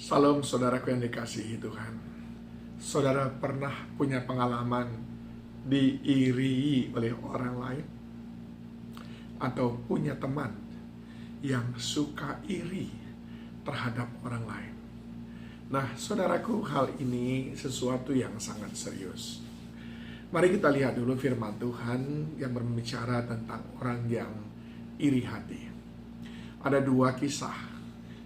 Salam saudaraku yang dikasihi Tuhan. Saudara pernah punya pengalaman diiri oleh orang lain? Atau punya teman yang suka iri terhadap orang lain? Nah, saudaraku, hal ini sesuatu yang sangat serius. Mari kita lihat dulu firman Tuhan yang berbicara tentang orang yang iri hati. Ada dua kisah.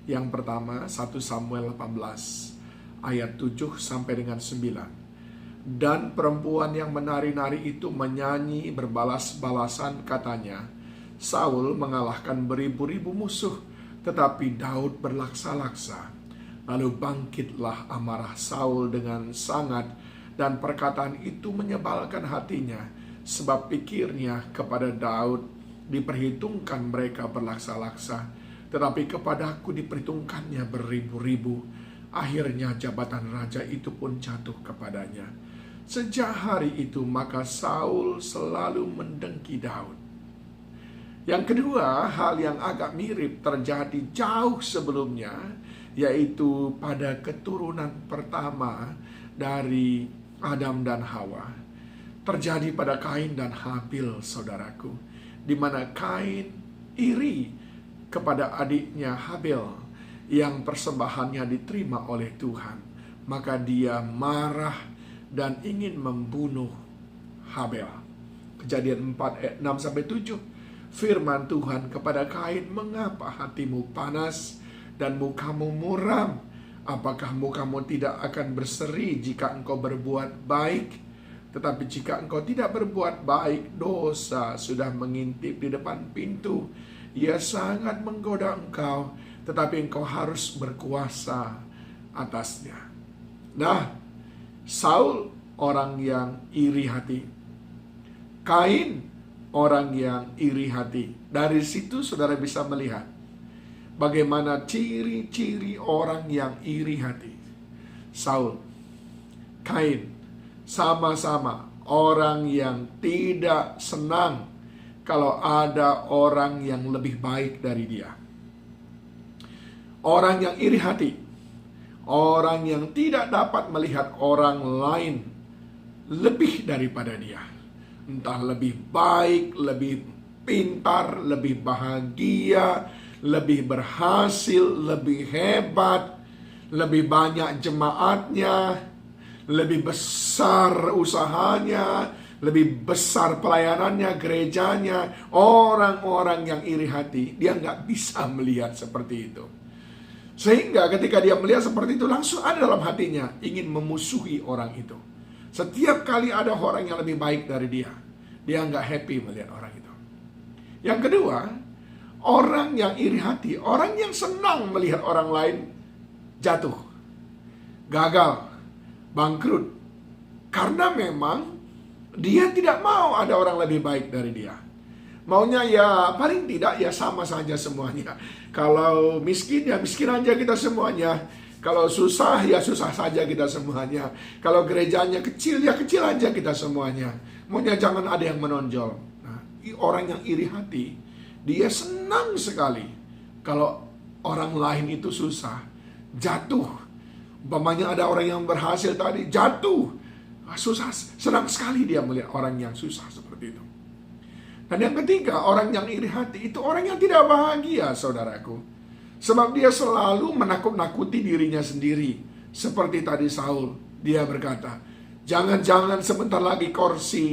Yang pertama 1 Samuel 18 ayat 7 sampai dengan 9. Dan perempuan yang menari-nari itu menyanyi berbalas-balasan, katanya, Saul mengalahkan beribu-ribu musuh, tetapi Daud berlaksa-laksa. Lalu bangkitlah amarah Saul dengan sangat, dan perkataan itu menyebalkan hatinya, sebab pikirnya kepada Daud diperhitungkan mereka berlaksa-laksa, tetapi kepadaku diperhitungkannya beribu-ribu. Akhirnya jabatan raja itu pun jatuh kepadanya. Sejak hari itu maka Saul selalu mendengki Daud. Yang kedua, hal yang agak mirip terjadi jauh sebelumnya, yaitu pada keturunan pertama dari Adam dan Hawa. Terjadi pada Kain dan Habil, saudaraku, di mana Kain iri kepada adiknya Habil yang persembahannya diterima oleh Tuhan. Maka dia marah dan ingin membunuh Habil. Kejadian 4 ayat 6 sampai 7. Firman Tuhan kepada Kain, mengapa hatimu panas dan mukamu muram? Apakah mukamu tidak akan berseri jika engkau berbuat baik? Tetapi jika engkau tidak berbuat baik, dosa sudah mengintip di depan pintu. Ia sangat menggoda engkau, tetapi engkau harus berkuasa atasnya. Nah, Saul orang yang iri hati. Kain orang yang iri hati. Dari situ saudara bisa melihat bagaimana ciri-ciri orang yang iri hati. Saul, Kain, sama-sama orang yang tidak senang kalau ada orang yang lebih baik dari dia. Orang yang iri hati, orang yang tidak dapat melihat orang lain lebih daripada dia. Entah lebih baik, lebih pintar, lebih bahagia, lebih berhasil, lebih hebat, lebih banyak jemaatnya, lebih besar usahanya, lebih besar pelayanannya, gerejanya. Orang-orang yang iri hati, dia nggak bisa melihat seperti itu. Sehingga ketika dia melihat seperti itu, langsung ada dalam hatinya ingin memusuhi orang itu. Setiap kali ada orang yang lebih baik dari dia, dia nggak happy melihat orang itu. Yang kedua, orang yang iri hati, orang yang senang melihat orang lain jatuh, gagal, bangkrut. Karena memang dia tidak mau ada orang lebih baik dari dia. Maunya ya paling tidak ya sama saja semuanya. Kalau miskin ya miskin aja kita semuanya. Kalau susah ya susah saja kita semuanya. Kalau gerejanya kecil ya kecil aja kita semuanya. Maunya jangan ada yang menonjol. Nah, orang yang iri hati, dia senang sekali kalau orang lain itu susah, jatuh. Umpamanya ada orang yang berhasil tadi, jatuh. Susah, senang sekali dia melihat orang yang susah seperti itu. Dan yang ketiga, orang yang iri hati itu orang yang tidak bahagia, saudaraku. Sebab dia selalu menakut-nakuti dirinya sendiri. Seperti tadi Saul, dia berkata, jangan-jangan sebentar lagi kursi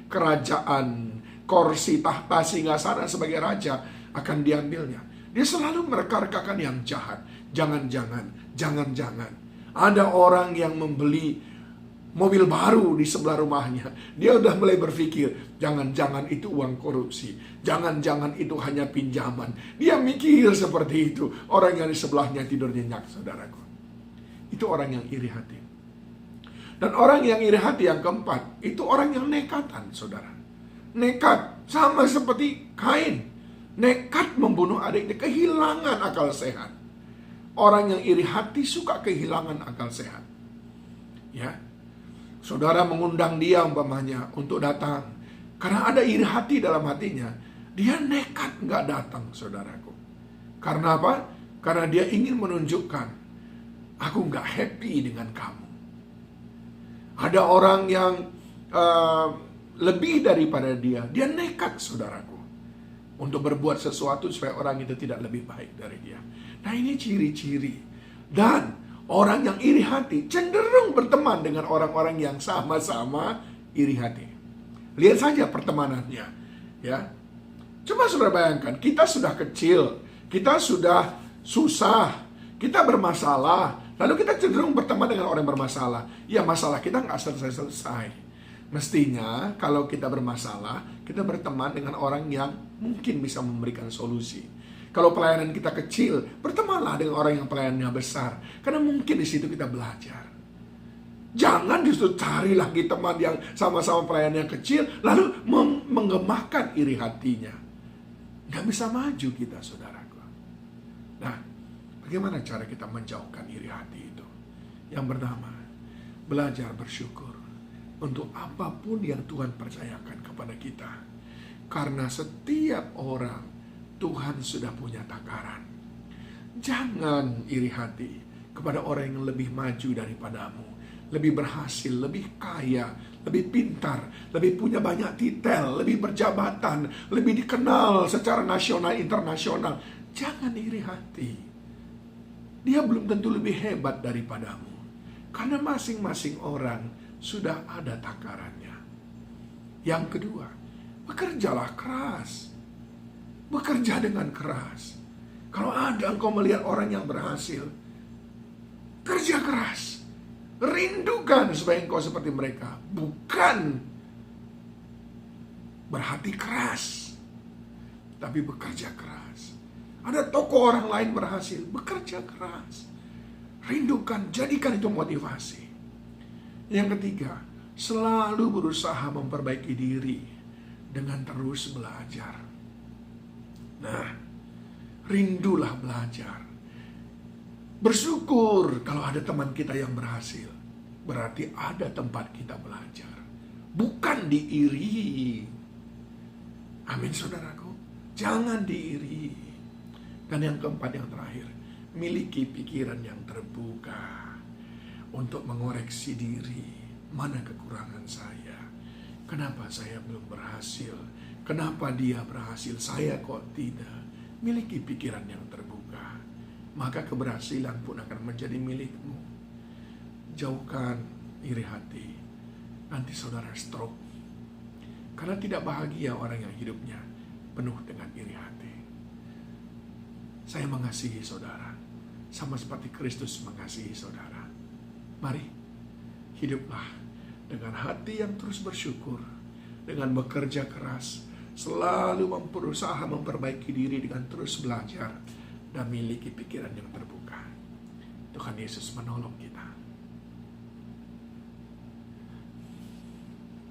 kerajaan, kursi tahta singgasana sebagai raja akan diambilnya. Dia selalu mereka-rekakan yang jahat. Jangan-jangan, jangan-jangan. Ada orang yang membeli mobil baru di sebelah rumahnya. Dia udah mulai berpikir, jangan-jangan itu uang korupsi. Jangan-jangan itu hanya pinjaman. Dia mikir seperti itu. Orang yang di sebelahnya tidur nyenyak, saudaraku. Itu orang yang iri hati. Dan orang yang iri hati yang keempat, itu orang yang nekatan, saudara. Nekat, sama seperti Kain. Nekat membunuh adiknya, kehilangan akal sehat. Orang yang iri hati suka kehilangan akal sehat. Ya, saudara mengundang dia umpamanya untuk datang. Karena ada iri hati dalam hatinya, dia nekat nggak datang, saudaraku. Karena apa? Karena dia ingin menunjukkan Aku nggak happy dengan kamu. Ada orang yang lebih daripada dia nekat, saudaraku, untuk berbuat sesuatu supaya orang itu tidak lebih baik dari dia. Nah, ini ciri-ciri. Dan orang yang iri hati cenderung berteman dengan orang-orang yang sama-sama iri hati. Lihat saja pertemanannya, ya. Coba saudara bayangkan, kita sudah kecil, kita sudah susah, kita bermasalah, lalu kita cenderung berteman dengan orang yang bermasalah. Ya, masalah kita nggak selesai-selesai. Mestinya kalau kita bermasalah, kita berteman dengan orang yang mungkin bisa memberikan solusi. Kalau pelayanan kita kecil, bertemanlah dengan orang yang pelayanannya besar, karena mungkin di situ kita belajar. Jangan justru cari lagi teman yang sama-sama pelayanannya kecil, lalu menggemahkan iri hatinya. Nggak bisa maju kita, saudaraku. Nah, bagaimana cara kita menjauhkan iri hati itu? Yang pertama, belajar bersyukur untuk apapun yang Tuhan percayakan kepada kita. Karena setiap orang, Tuhan sudah punya takaran. Jangan iri hati kepada orang yang lebih maju daripadamu, lebih berhasil, lebih kaya, lebih pintar, lebih punya banyak titel, lebih berjabatan, lebih dikenal secara nasional, internasional. Jangan iri hati. Dia belum tentu lebih hebat daripadamu. Karena masing-masing orang sudah ada takarannya. Yang kedua, bekerjalah keras. Bekerja dengan keras. Kalau ada engkau melihat orang yang berhasil, kerja keras. Rindukan supaya engkau seperti mereka. Bukan berhati keras, tapi bekerja keras. Ada tokoh orang lain berhasil, bekerja keras. Rindukan, jadikan itu motivasi. Yang ketiga, selalu berusaha memperbaiki diri dengan terus belajar. Nah, rindulah belajar. Bersyukur kalau ada teman kita yang berhasil. Berarti ada tempat kita belajar. Bukan diiri. Amin, saudaraku. Jangan diiri. Dan yang keempat, yang terakhir, miliki pikiran yang terbuka untuk mengoreksi diri. Mana kekurangan saya? Kenapa saya belum berhasil? Kenapa dia berhasil? Saya kok tidak? Miliki pikiran yang terbuka, maka keberhasilan pun akan menjadi milikmu. Jauhkan iri hati. Nanti saudara stroke. Karena tidak bahagia orang yang hidupnya penuh dengan iri hati. Saya mengasihi saudara, sama seperti Kristus mengasihi saudara. Mari, hiduplah dengan hati yang terus bersyukur, dengan bekerja keras, selalu berusaha memperbaiki diri dengan terus belajar, dan miliki pikiran yang terbuka. Tuhan Yesus menolong kita.